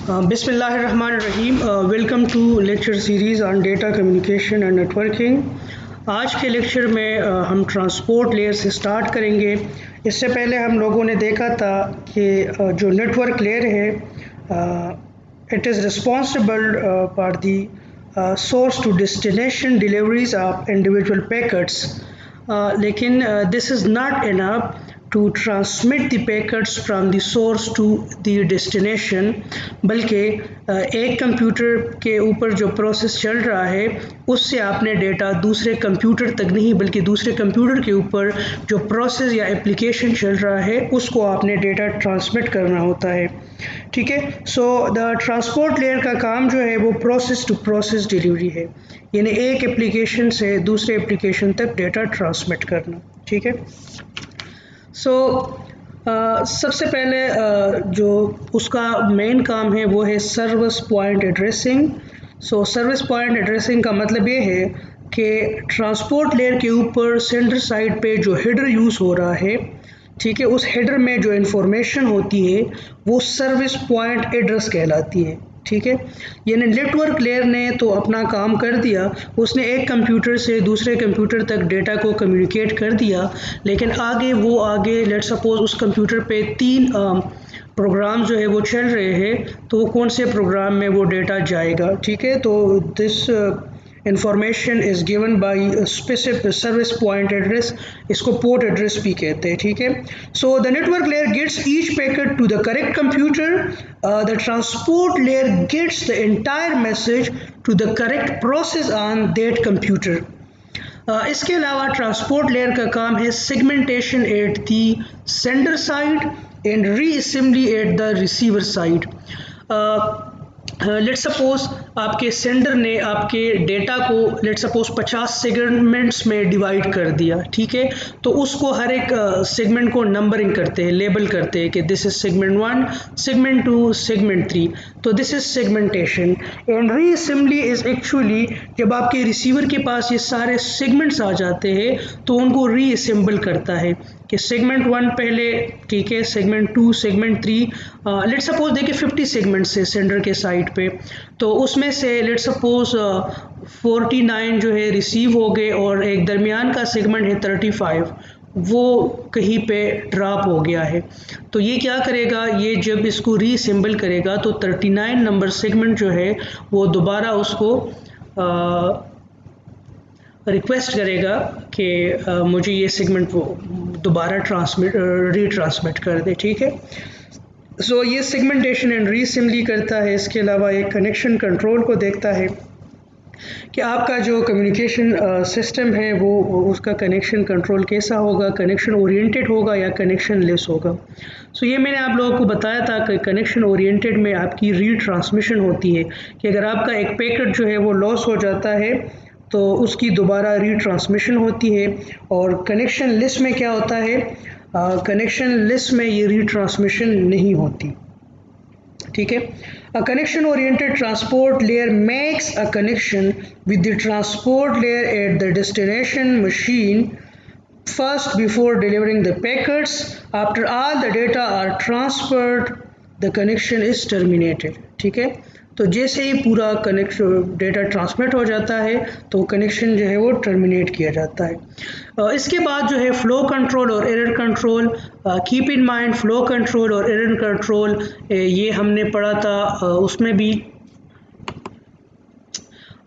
बिस्मिल्लाहिर्रहमानिर्रहीम। Welcome to lecture series on data communication and networking. आज के लेक्चर में हम ट्रांसपोर्ट लेयर से स्टार्ट करेंगे। इससे पहले हम लोगों ने देखा था कि जो नेटवर्क लेयर है it is responsible for the source to destination deliveries of individual packets, लेकिन this is not enough to transmit the packets from the source to the destination, बल्कि एक कंप्यूटर के ऊपर जो प्रोसेस चल रहा है उससे आपने डेटा दूसरे कंप्यूटर तक नहीं बल्कि दूसरे कंप्यूटर के ऊपर जो प्रोसेस या एप्लीकेशन चल रहा है उसको आपने डेटा ट्रांसमिट करना होता है। ठीक है, सो द ट्रांसपोर्ट लेयर का काम जो है वो प्रोसेस टू प्रोसेस डिलीवरी है, यानी एक एप्लीकेशन से दूसरे एप्लीकेशन तक डेटा ट्रांसमिट करना। ठीक है, सबसे पहले जो उसका मेन काम है वो है service point addressing. Service point addressing का मतलब ये है कि ट्रांसपोर्ट लेयर के ऊपर सेंडर साइड पे जो हेडर यूज़ हो रहा है, ठीक है, उस हेडर में जो इंफॉर्मेशन होती है वो सर्विस पॉइंट एड्रेस कहलाती है। ठीक है, यानी नेटवर्क लेयर ने तो अपना काम कर दिया, उसने एक कंप्यूटर से दूसरे कंप्यूटर तक डेटा को कम्युनिकेट कर दिया, लेकिन आगे लेट्स सपोज उस कंप्यूटर पे 3 प्रोग्राम जो है वो चल रहे हैं, तो वो कौन से प्रोग्राम में वो डेटा जाएगा। ठीक है, तो this information is given by specific service point address, इसको पोर्ट एड्रेस भी कहते हैं। ठीक है, so the network layer gets each packet to the correct computer, the transport layer gets the entire message to the correct process on that computer. इसके अलावा transport layer का काम है segmentation at the sender side and reassembly at the receiver side. Let's suppose आपके sender ने आपके data को let's suppose 50 segments में डिवाइड कर दिया। ठीक है, तो उसको हर एक सेगमेंट को नंबरिंग करते हैं, लेबल करते हैं कि this is segment 1, segment 2, segment 3, तो this is segmentation. And reassembly is actually जब आपके रिसीवर के पास ये सारे सेगमेंट्स आ जाते हैं तो उनको रीअसेंबल करता है कि सेगमेंट 1 पहले, ठीक है, सेगमेंट 2, सेगमेंट 3, लेट्स सपोज देखिए 50 सेगमेंट्स है सेंडर के साइड पे, तो उसमें से लेट्स सपोज 49 जो है रिसीव हो गए और एक दरमियान का सेगमेंट है 35, वो कहीं पे ड्रॉप हो गया है। तो ये क्या करेगा, ये जब इसको रीअसेंबल करेगा तो 39 नंबर सेगमेंट जो है वो दोबारा उसको रिक्वेस्ट करेगा कि मुझे ये सेगमेंट वो दोबारा रीट्रांसमिट कर दे। ठीक है, सो ये सेगमेंटेशन एंड रीअसेंबली करता है। इसके अलावा एक कनेक्शन कंट्रोल को देखता है कि आपका जो कम्युनिकेशन सिस्टम है वो उसका कनेक्शन कंट्रोल कैसा होगा, कनेक्शन ओरिएंटेड होगा या कनेक्शन लेस होगा। सो ये मैंने आप लोगों को बताया था कि कनेक्शन ओरिएंटेड में आपकी रीट्रांसमिशन होती है कि अगर आपका एक पैकेट जो है वो लॉस हो जाता है तो उसकी दोबारा रीट्रांसमिशन होती है। और कनेक्शन लेस में क्या होता है, कनेक्शन लेस में ये रीट्रांसमिशन नहीं होती। ठीक है, a connection oriented transport layer makes a connection with the transport layer at the destination machine first before delivering the packets, after all the data are transferred the connection is terminated. ठीक है, तो जैसे ही पूरा connection data transmit हो जाता है तो connection जो है वो टर्मिनेट किया जाता है। इसके बाद जो है फ़्लो कंट्रोल और error control. Keep in mind flow control और एरर कंट्रोल ये हमने पढ़ा था, उसमें भी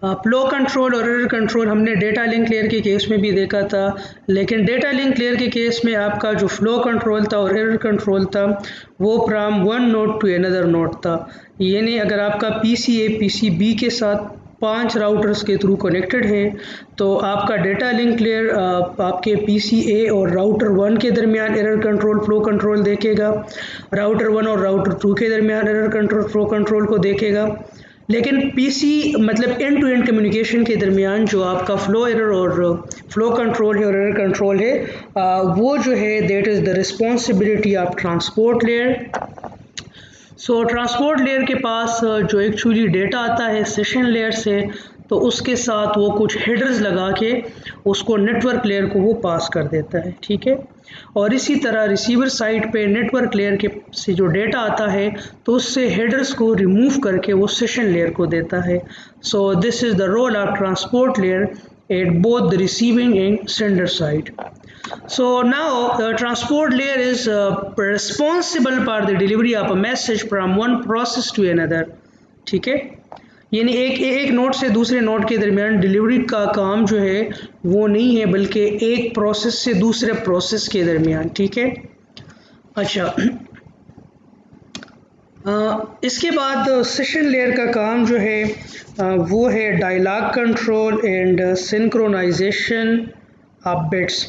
फ़्लो कंट्रोल और एरर कंट्रोल हमने डेटा लिंक लेयर के केस में भी देखा था, लेकिन डेटा लिंक लेयर के केस में आपका जो फ़्लो कंट्रोल था और एरर कंट्रोल था वो from one node to another node था। यानी अगर आपका PCA PCB के साथ 5 राउटर्स के थ्रू कनेक्टेड है तो आपका डेटा लिंक लेयर आपके PCA और राउटर 1 के दरमियान एरर कंट्रोल फ़्लो कंट्रोल देखेगा, राउटर 1 और राउटर 2 के दरमियान एरर कंट्रोल फ़्लो कंट्रोल को देखेगा। लेकिन PC मतलब एंड टू एंड कम्युनिकेशन के दरमियान जो आपका फ़्लो एरर और फ़्लो कंट्रोल है और एरर कंट्रोल है वो जो है that is the responsibility of transport layer. So transport layer के पास जो एक्चुअली डेटा आता है सेशन लेयर से, तो उसके साथ वो कुछ हेडर्स लगा के उसको नेटवर्क लेयर को वो पास कर देता है, ठीक है। और इसी तरह रिसीवर साइड पे नेटवर्क लेयर के से जो डेटा आता है तो उससे हेडर्स को रिमूव करके वो सेशन लेयर को देता है। So this is the role of transport layer at both the receiving and sender side. So now the transport layer is responsible for the delivery of a message from one process to another, ठीक है। यानी एक node से दूसरे node के दरमियान delivery का काम जो है वो नहीं है, बल्कि एक प्रोसेस से दूसरे प्रोसेस के दरमियान, ठीक है। अच्छा, इसके बाद सेशन लेयर का काम जो है वो है dialogue control and synchronization of bits.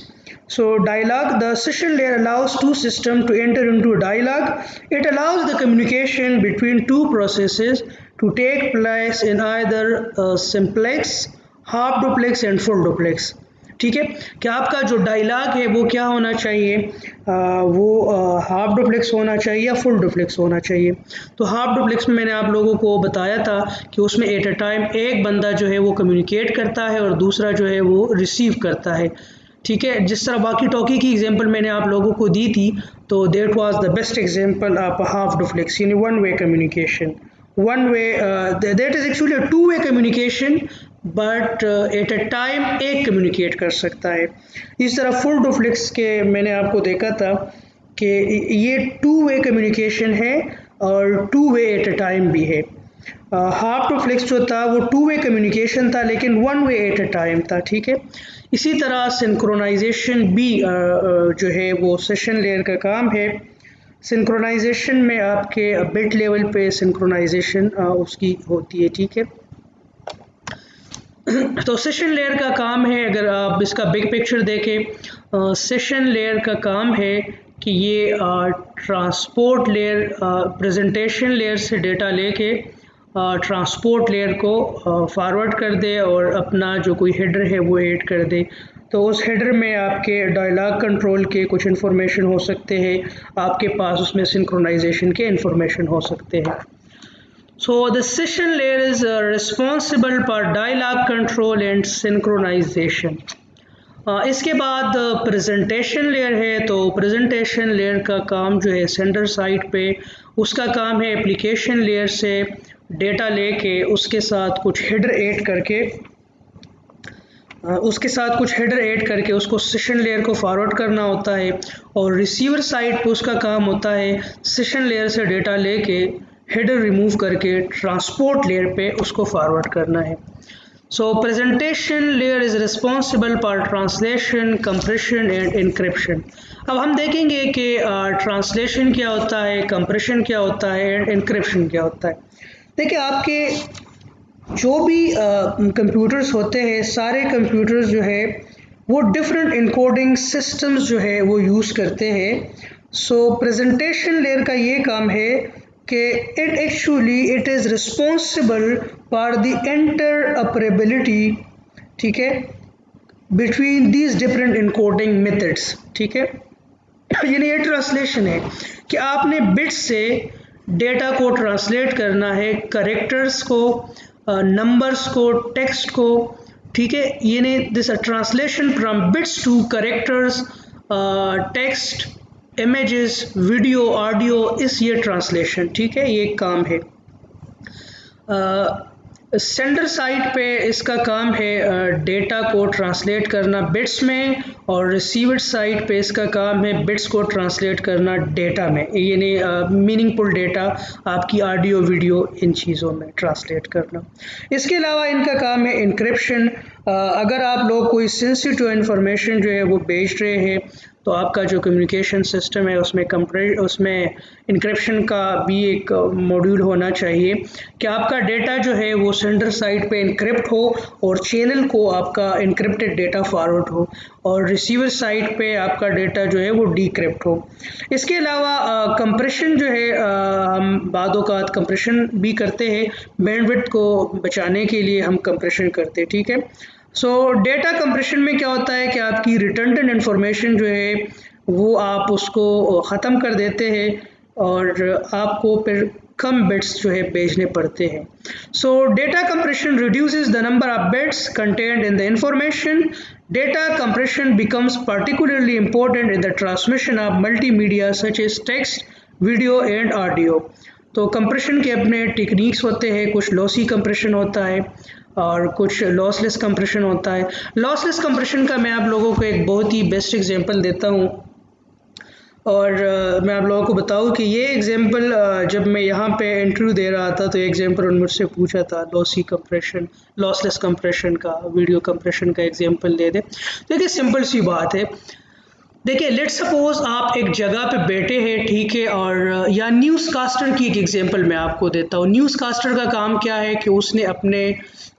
So dialogue, the session layer allows two systems to enter into a dialogue. It allows the communication between two processes to take place in either simplex, half duplex and full duplex, ठीक है। कि आपका जो dialogue है वो क्या होना चाहिए, वो हाफ डुप्लेक्स होना चाहिए या फुल डुप्लेक्स होना चाहिए। तो हाफ डुप्लेक्स में मैंने आप लोगों को बताया था कि उसमें एट अ टाइम एक बंदा जो है वो कम्युनिकेट करता है और दूसरा जो है वो रिसीव करता है, ठीक है। जिस तरह बाकी टॉकी की एग्जांपल मैंने आप लोगों को दी थी, तो that was the best example of half duplex, यानी one way communication. One way that is actually a two way communication, but at a time एक कम्युनिकेट कर सकता है। इस तरह फुल डुप्लेक्स के मैंने आपको देखा था कि ये टू वे कम्युनिकेशन है और two way at a time भी है। हाफ डुप्लेक्स जो था वो टू वे कम्युनिकेशन था लेकिन one way at a time था, ठीक है। इसी तरह सिंक्रोनाइजेशन भी जो है वो सेशन लेयर का काम है। सिंक्रोनाइजेशन में आपके बिट लेवल पे सिंक्रोनाइजेशन उसकी होती है, ठीक है। तो सेशन लेयर का काम है, अगर आप इसका बिग पिक्चर देखें, सेशन लेयर का काम है कि ये ट्रांसपोर्ट लेयर प्रेजेंटेशन लेयर से डेटा लेके ट्रांसपोर्ट लेयर को फॉरवर्ड कर दे और अपना जो कोई हेडर है वो ऐड कर दे। तो उस हेडर में आपके डायलॉग कंट्रोल के कुछ इन्फॉर्मेशन हो सकते हैं, आपके पास उसमें सिंक्रोनाइजेशन के इन्फॉर्मेशन हो सकते हैं। So the session layer is responsible for dialogue control and synchronization. इसके बाद प्रेजेंटेशन लेयर है। तो प्रेजेंटेशन लेयर का काम जो है सेंडर साइड पे, उसका काम है एप्लीकेशन लेयर से डेटा लेके उसके साथ कुछ हेडर ऐड करके उसको सेशन लेयर को फॉरवर्ड करना होता है। और रिसीवर साइड पे उसका काम होता है सेशन लेयर से डेटा लेके हेडर रिमूव करके ट्रांसपोर्ट लेयर पे उसको फॉरवर्ड करना है। So presentation layer is responsible for translation, compression and encryption. अब हम देखेंगे कि ट्रांसलेशन क्या होता है, कंप्रेशन क्या होता है एंड इनक्रिप्शन क्या होता है। देखिए, आपके जो भी कंप्यूटर्स होते हैं, सारे कंप्यूटर्स जो है वो डिफरेंट इनकोडिंग सिस्टम्स जो है वो यूज़ करते हैं। सो प्रेजेंटेशन लेयर का ये काम है कि it is responsible for the interoperability, ठीक है, between these different encoding methods, ठीक है। यानी ये ट्रांसलेशन है कि आपने बिट्स से डेटा को ट्रांसलेट करना है, करेक्टर्स को, नंबर्स को, टेक्स्ट को, ठीक है। यानी this translation from bits to characters, text, images, video, audio, इस ये ट्रांसलेशन, ठीक है, ये काम है। सेंडर साइड पे इसका काम है डेटा को ट्रांसलेट करना बिट्स में, और रिसीवर साइड पे इसका काम है बिट्स को ट्रांसलेट करना डेटा में, यानी मीनिंगफुल डेटा, आपकी ऑडियो, वीडियो, इन चीज़ों में ट्रांसलेट करना। इसके अलावा इनका काम है इनक्रिप्शन। अगर आप लोग कोई सेंसिटिव इन्फॉर्मेशन जो है वो भेज रहे हैं तो आपका जो कम्युनिकेशन सिस्टम है उसमें इनक्रिप्शन का भी एक मॉड्यूल होना चाहिए कि आपका डेटा जो है वो सेंडर साइड पे इनक्रिप्ट हो और चैनल को आपका इनक्रिप्टेड डेटा फॉरवर्ड हो, और रिसीवर साइड पे आपका डेटा जो है वो डीक्रिप्ट हो। इसके अलावा कंप्रेशन जो है, हम बाद औक़ात कंप्रेशन भी करते हैं, बैंडविड्थ को बचाने के लिए हम कंप्रेशन करते हैं, ठीक है। सो डेटा कंप्रेशन में क्या होता है कि आपकी रिटर्नड इन्फॉर्मेशन जो है वो आप उसको ख़त्म कर देते हैं, और आपको फिर कम बिट्स जो है भेजने पड़ते हैं। सो data compression reduces the number of bits content in the information. Data compression becomes particularly important in the transmission of multimedia such as text, video and audio. तो कंप्रेशन के अपने टेक्निक्स होते हैं, कुछ लॉसी कंप्रेशन होता है और कुछ लॉसलेस कंप्रेशन होता है। लॉसलेस कंप्रेशन का मैं आप लोगों को एक बहुत ही बेस्ट एग्जांपल देता हूँ और मैं आप लोगों को बताऊँ कि ये एग्जांपल जब मैं यहाँ पे इंटरव्यू दे रहा था तो एग्जांपल उन्होंने मुझसे पूछा था लॉसी कंप्रेशन, लॉसलेस कंप्रेशन का, वीडियो कंप्रेशन का एग्जांपल दे दे। देखिए सिंपल सी बात है, देखिए लेट सपोज आप एक जगह पे बैठे हैं, ठीक है, और या न्यूज़ कास्टर की एक एग्जांपल मैं आपको देता हूँ। न्यूज़ कास्टर का काम क्या है कि उसने अपने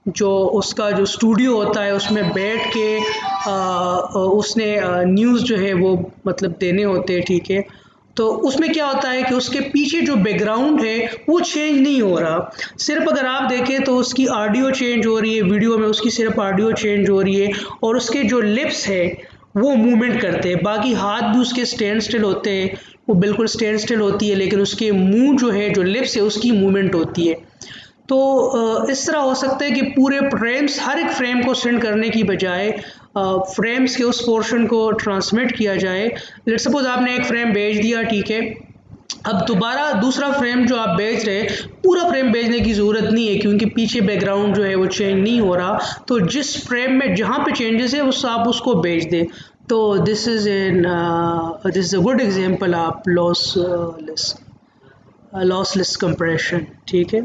उसका जो स्टूडियो होता है उसमें बैठ के उसने न्यूज़ जो है वो मतलब देने होते हैं, ठीक है। तो उसमें क्या होता है कि उसके पीछे जो बैकग्राउंड है वो चेंज नहीं हो रहा, सिर्फ अगर आप देखें तो उसकी ऑडियो चेंज हो रही है, वीडियो में उसकी सिर्फ ऑडियो चेंज हो रही है और उसके जो लिप्स है वो मूवमेंट करते हैं, बाकी हाथ भी उसके स्टैंड स्टिल होते हैं, वो बिल्कुल स्टैंड स्टिल होती है, लेकिन उसके मुंह जो है, जो लिप्स है, उसकी मूवमेंट होती है। तो इस तरह हो सकता है कि पूरे फ्रेम्स, हर एक फ्रेम को सेंड करने की बजाय फ्रेम्स के उस पोर्शन को ट्रांसमिट किया जाए। लेट्स सपोज आपने एक फ्रेम भेज दिया, ठीक है, अब दोबारा दूसरा फ्रेम जो आप भेज रहे हैं, पूरा फ्रेम भेजने की ज़रूरत नहीं है क्योंकि पीछे बैकग्राउंड जो है वो चेंज नहीं हो रहा, तो जिस फ्रेम में जहाँ पे चेंजेस है उस आप उसको भेज दें। तो this is a good example of lossless compression, ठीक है।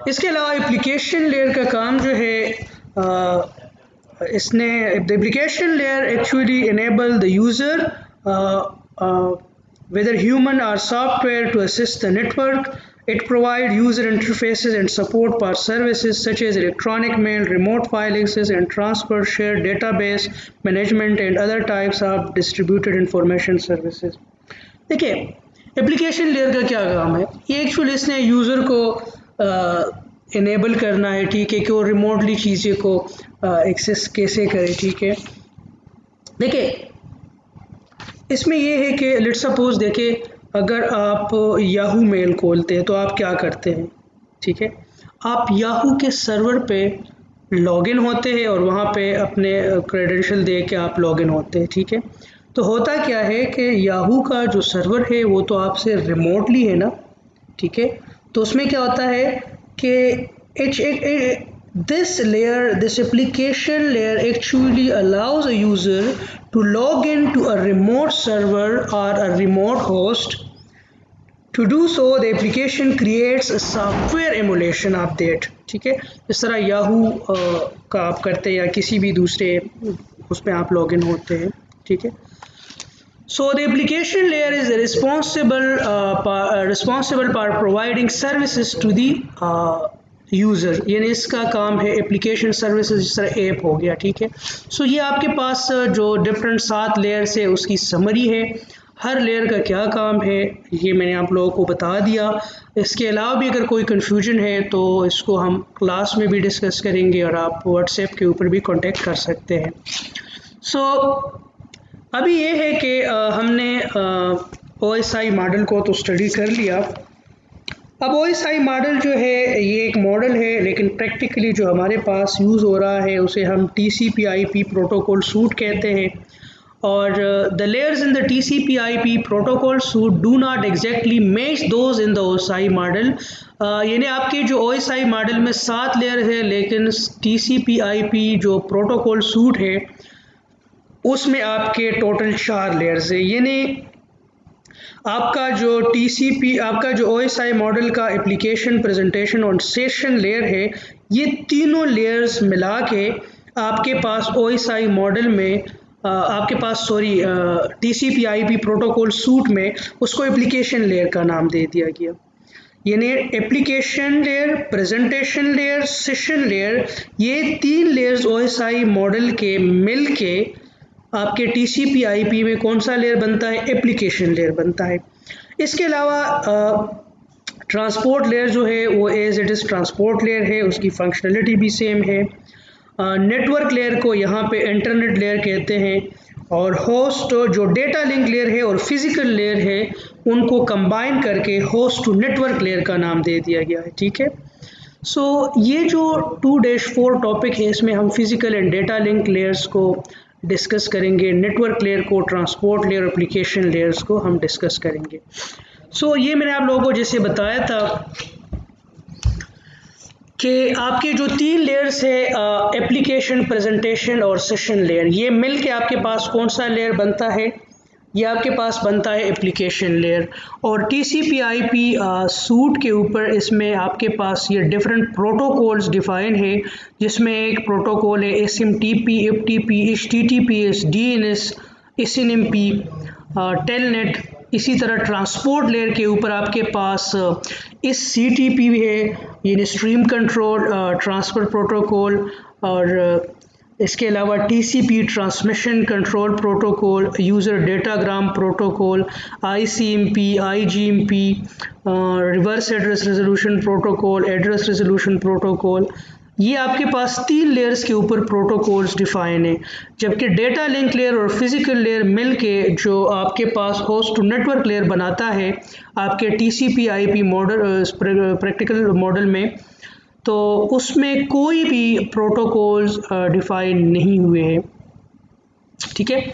इसके अलावा एप्लीकेशन लेयर का काम जो है इसने the application layer actually enable the user whether human or software to assist the network. It provides user interfaces and support for services such as electronic mail, remote file access and transfer, shared database management and other types of distributed information services. देखिए application layer का क्या काम है, ये actually इसने user को enable करना है, ठीक है, कि वो रिमोटली चीज़ें को एक्सेस कैसे करे, ठीक है। देखिए इसमें ये है कि लेट सपोज देखिए अगर आप याहू मेल खोलते हैं तो आप क्या करते हैं, ठीक है, आप याहू के सर्वर पे लॉगिन होते हैं और वहाँ पे अपने क्रेडेंशियल दे के आप लॉगिन होते हैं, ठीक है। तो होता क्या है कि याहू का जो सर्वर है वो तो आपसे रिमोटली है ना, ठीक है, तो उसमें क्या होता है कि this application layer actually allows a user to log in to a remote server or a remote host. To do so, the application creates a software emulation of that, ठीक है। इस तरह याहू का आप करते हैं या किसी भी दूसरे उसमें आप लॉग इन होते हैं, ठीक है। So the application layer is responsible for providing services to the user, यानी इसका काम है एप्लीकेशन सर्विसेज, जिस तरह ऐप हो गया, ठीक है। सो ये आपके पास जो डिफरेंट 7 लेयर्स है उसकी समरी है, हर लेयर का क्या काम है ये मैंने आप लोगों को बता दिया। इसके अलावा भी अगर कोई कन्फ्यूजन है तो इसको हम क्लास में भी डिस्कस करेंगे और आप व्हाट्सएप के ऊपर भी कांटेक्ट कर सकते हैं। सो अभी ये है कि हमने OSI मॉडल को तो स्टडी कर लिया। अब OSI मॉडल जो है ये एक मॉडल है, लेकिन प्रैक्टिकली जो हमारे पास यूज़ हो रहा है उसे हम TCP/IP प्रोटोकॉल सूट कहते हैं। और the layers in the TCP/IP protocol suit do not exactly match those in the OSI model. यानी आपके जो OSI मॉडल में 7 लेयर है, लेकिन TCP/IP जो प्रोटोकॉल सूट है उसमें आपके टोटल 4 लेयर्स है। यानी आपका जो OSI मॉडल का एप्लीकेशन प्रेजेंटेशन और सेशन लेयर है, ये तीनों लेयर्स मिला के आपके पास OSI मॉडल में आपके पास TCP/IP प्रोटोकॉल सूट में उसको एप्लीकेशन लेयर का नाम दे दिया गया। यानी application layer, presentation layer, session layer, ये 3 लेयर्स OSI मॉडल के मिल के आपके TCP/IP में कौन सा लेयर बनता है, एप्लीकेशन लेयर बनता है। इसके अलावा ट्रांसपोर्ट लेयर जो है वो as it is transport layer है, उसकी फंक्शनलिटी भी सेम है। नेटवर्क लेयर को यहाँ पे इंटरनेट लेयर कहते हैं और होस्ट जो डेटा लिंक लेयर है और फिजिकल लेयर है उनको कंबाइन करके होस्ट टू नेटवर्क लेयर का नाम दे दिया गया है। ठीक है, सो ये जो 2-4 टॉपिक है इसमें हम physical and data link layers को डिस्कस करेंगे, नेटवर्क लेयर को, ट्रांसपोर्ट लेयर, एप्लीकेशन लेयर्स को हम डिस्कस करेंगे। सो ये मैंने आप लोगों को जैसे बताया था कि आपके जो 3 लेयर्स है एप्लीकेशन, प्रेजेंटेशन और सेशन लेयर, ये मिल के आपके पास कौन सा लेयर बनता है? ये आपके पास बनता है एप्लीकेशन लेयर। और TCP/IP सूट के ऊपर इसमें आपके पास ये डिफरेंट प्रोटोकॉल्स डिफाइन है, जिसमें एक प्रोटोकॉल है SMTP, FTP, HTTPS, DNS, SNMP, telnet. इसी तरह ट्रांसपोर्ट लेयर के ऊपर आपके पास इस CTP है, यानी स्ट्रीम कंट्रोल ट्रांसफर प्रोटोकॉल, और इसके अलावा TCP transmission control protocol, user datagram protocol, ICMP, IGMP, reverse address resolution protocol, address resolution protocol. ये आपके पास 3 लेयर्स के ऊपर प्रोटोकॉल्स डिफाइन है, जबकि डेटा लिंक लेयर और फिजिकल लेयर मिलके जो आपके पास होस्ट टू नेटवर्क लेयर बनाता है आपके TCP/IP मॉडल प्रैक्टिकल मॉडल में, तो उसमें कोई भी प्रोटोकॉल्स डिफाइन नहीं हुए हैं। ठीक है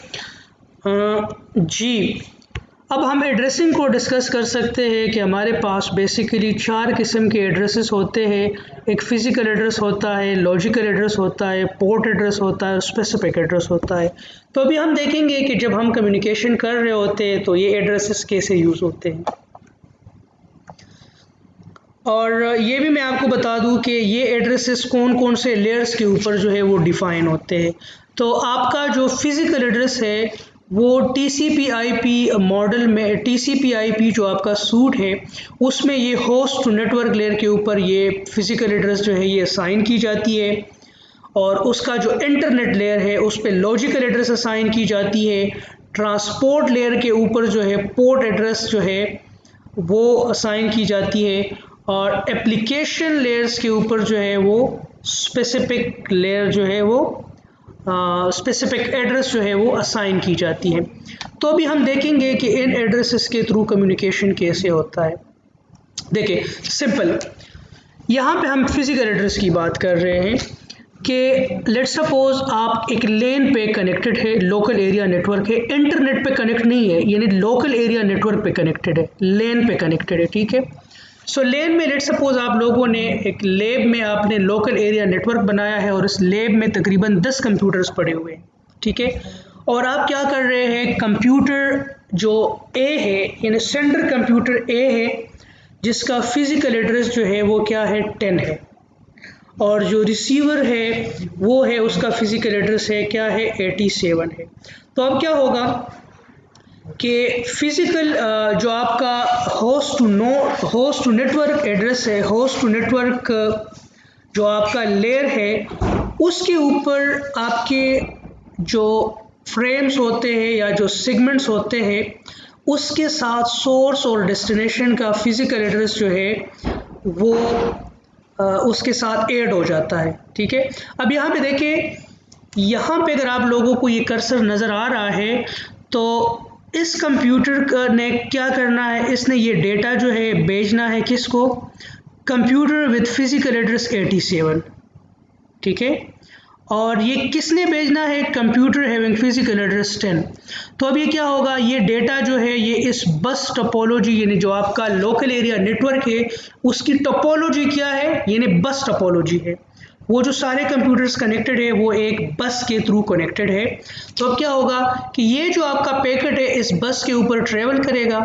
जी, अब हम एड्रेसिंग को डिस्कस कर सकते हैं कि हमारे पास बेसिकली 4 किस्म के एड्रेसेस होते हैं। एक फ़िज़िकल एड्रेस होता है, लॉजिकल एड्रेस होता है, पोर्ट एड्रेस होता है, स्पेसिफिक एड्रेस होता है। तो अभी हम देखेंगे कि जब हम कम्युनिकेशन कर रहे होते हैं तो ये एड्रेसेस कैसे यूज़ होते हैं। और ये भी मैं आपको बता दूं कि ये एड्रेसेस कौन कौन से लेयर्स के ऊपर जो है वो डिफ़ाइन होते हैं। तो आपका जो फ़िज़िकल एड्रेस है वो TCP/IP मॉडल में, TCP/IP जो आपका सूट है उसमें ये होस्ट टू नेटवर्क लेयर के ऊपर ये फ़िज़िकल एड्रेस जो है ये असाइन की जाती है, और उसका जो इंटरनेट लेयर है उस पर लॉजिकल एड्रेस असाइन की जाती है। ट्रांसपोर्ट लेयर के ऊपर जो है पोर्ट एड्रेस जो है वो असाइन की जाती है, और एप्लीकेशन लेयर्स के ऊपर जो है वो स्पेसिफिक लेयर जो है वो स्पेसिफिक एड्रेस जो है वो असाइन की जाती है। तो अभी हम देखेंगे कि इन एड्रेसेस के थ्रू कम्युनिकेशन कैसे होता है। देखिए सिंपल, यहाँ पे हम फिजिकल एड्रेस की बात कर रहे हैं कि लेट्स सपोज आप एक लेन पे कनेक्टेड है, लोकल एरिया नेटवर्क है, इंटरनेट पे कनेक्ट नहीं है, यानी लोकल एरिया नेटवर्क पे कनेक्टेड है, लेन पे कनेक्टेड है। ठीक है, सो लेन में लेट्स सपोज आप लोगों ने एक लैब में आपने लोकल एरिया नेटवर्क बनाया है और इस लैब में तकरीबन 10 कंप्यूटर्स पड़े हुए हैं। ठीक है, और आप क्या कर रहे हैं, कंप्यूटर जो A है, यानी सेंटर कंप्यूटर A है जिसका फिजिकल एड्रेस जो है वो क्या है 10 है, और जो रिसीवर है वो है उसका फिजिकल एड्रेस है क्या है 87 है। तो अब क्या होगा कि फिजिकल जो आपका होस्ट टू नेटवर्क एड्रेस है, होस्ट टू नेटवर्क जो आपका लेयर है उसके ऊपर आपके जो फ्रेम्स होते हैं या जो सेगमेंट्स होते हैं उसके साथ सोर्स और डेस्टिनेशन का फिजिकल एड्रेस जो है वो उसके साथ ऐड हो जाता है। ठीक है, अब यहाँ पे देखिए, यहाँ पे अगर आप लोगों को ये कर्सर नज़र आ रहा है तो इस कंप्यूटर ने क्या करना है, इसने ये डेटा जो है भेजना है किसको, कंप्यूटर विद फिजिकल एड्रेस 87। ठीक है, और ये किसने भेजना है, कंप्यूटर हैविंग फिजिकल एड्रेस 10। तो अब ये क्या होगा, ये डेटा जो है ये इस बस टोपोलॉजी, यानी जो आपका लोकल एरिया नेटवर्क है उसकी टोपोलॉजी क्या है, यानी बस टोपोलॉजी है। वो जो सारे कंप्यूटर्स कनेक्टेड है वो एक बस के थ्रू कनेक्टेड है। तो अब क्या होगा कि ये जो आपका पैकेट है इस बस के ऊपर ट्रेवल करेगा।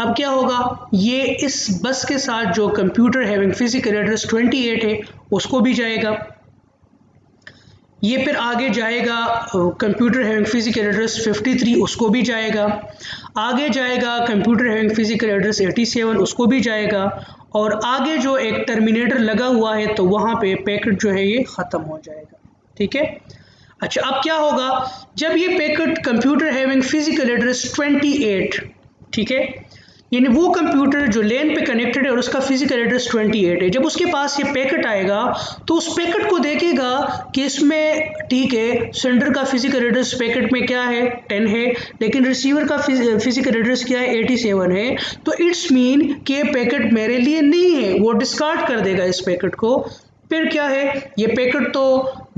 अब क्या होगा, ये इस बस के साथ जो कंप्यूटर हैविंग फिजिकल एड्रेस 28 है उसको भी जाएगा, ये फिर आगे जाएगा कंप्यूटर हैविंग फिजिकल एड्रेस 53 उसको भी जाएगा, आगे जाएगा कंप्यूटर हैविंग फिजिकल एड्रेस 87 उसको भी जाएगा, और आगे जो एक टर्मिनेटर लगा हुआ है तो वहाँ पे पैकेट जो है ये ख़त्म हो जाएगा। ठीक है, अच्छा अब क्या होगा, जब ये packet computer having physical address 28, ठीक है, यानी वो कंप्यूटर जो लेन पे कनेक्टेड है और उसका फिजिकल एड्रेस 28 है, जब उसके पास ये पैकेट आएगा तो उस पैकेट को देखेगा कि इसमें ठीक है सेंडर का फिजिकल एड्रेस पैकेट में क्या है 10 है, लेकिन रिसीवर का फिजिकल एड्रेस क्या है 87 है, तो इट्स मीन कि ये पैकेट मेरे लिए नहीं है, वो डिस्कार्ड कर देगा इस पैकेट को। फिर क्या है, ये पैकेट तो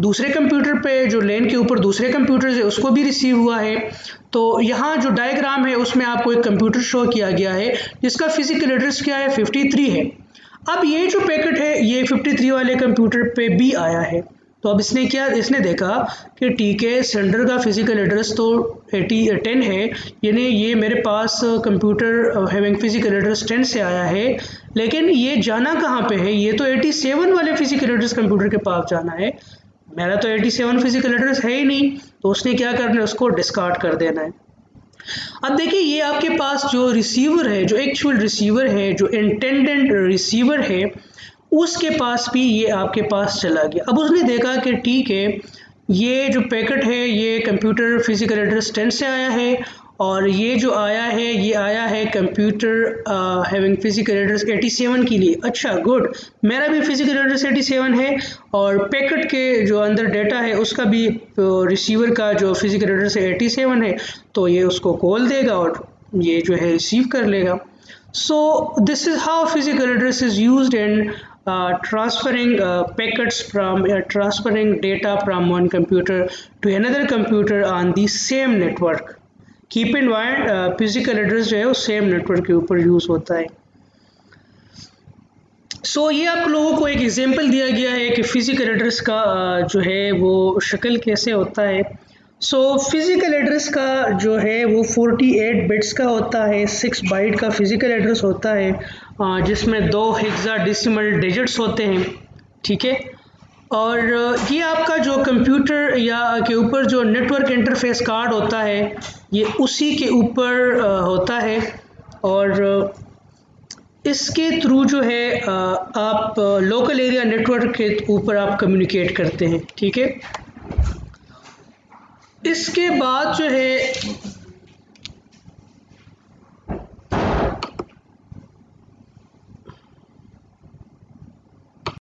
दूसरे कंप्यूटर पे जो लेन के ऊपर दूसरे कंप्यूटर है उसको भी रिसीव हुआ है। तो यहाँ जो डायग्राम है उसमें आपको एक कंप्यूटर शो किया गया है जिसका फिजिकल एड्रेस क्या है 53 है। अब ये जो पैकेट है ये 53 वाले कंप्यूटर पे भी आया है, तो अब इसने देखा कि ठीक है सेंडर का फिजिकल एड्रेस तो 10 है, यानी ये मेरे पास कंप्यूटर हैविंग फिजिकल एड्रेस 10 से आया है, लेकिन ये जाना कहाँ पे है, ये तो 87 वाले फिजिकल एड्रेस कंप्यूटर के पास जाना है, मेरा तो 87 फिजिकल एड्रेस है ही नहीं, तो उसने क्या करना है उसको डिस्कार्ड कर देना है। अब देखिए ये आपके पास जो रिसीवर है, जो एक्चुअल रिसीवर है, जो इंटेंडेंट रिसीवर है, उसके पास भी ये आपके पास चला गया। अब उसने देखा कि ठीक है ये जो पैकेट है ये कंप्यूटर फिजिकल एड्रेस 10 से आया है और ये जो आया है ये आया है कंप्यूटर हैविंग फिजिकल एड्रेस 87 के लिए। अच्छा गुड, मेरा भी फिजिकल एड्रेस 87 है और पैकेट के जो अंदर डेटा है उसका भी रिसीवर का जो फिजिकल एड्रेस 87 है, तो ये उसको कॉल देगा और ये जो है रिसीव कर लेगा। So this is how physical address is used in transferring transferring data from one computer to another computer on the same network. Keep in mind physical address जो है वो सेम नेटवर्क के ऊपर यूज होता है। सो ये आप लोगों को एक एग्जांपल दिया गया है कि फिजिकल एड्रेस का जो है वो शक्ल कैसे होता है। सो फिजिकल एड्रेस का जो है वो 48 बिट्स का होता है, 6 बाइट का फिजिकल एड्रेस होता है जिसमें 2 हेक्साडेसिमल डिजिट्स होते हैं, ठीक है। और ये आपका जो कंप्यूटर या के ऊपर जो नेटवर्क इंटरफेस कार्ड होता है ये उसी के ऊपर होता है और इसके थ्रू जो है आप लोकल एरिया नेटवर्क के ऊपर आप कम्युनिकेट करते हैं, ठीक है। इसके बाद जो है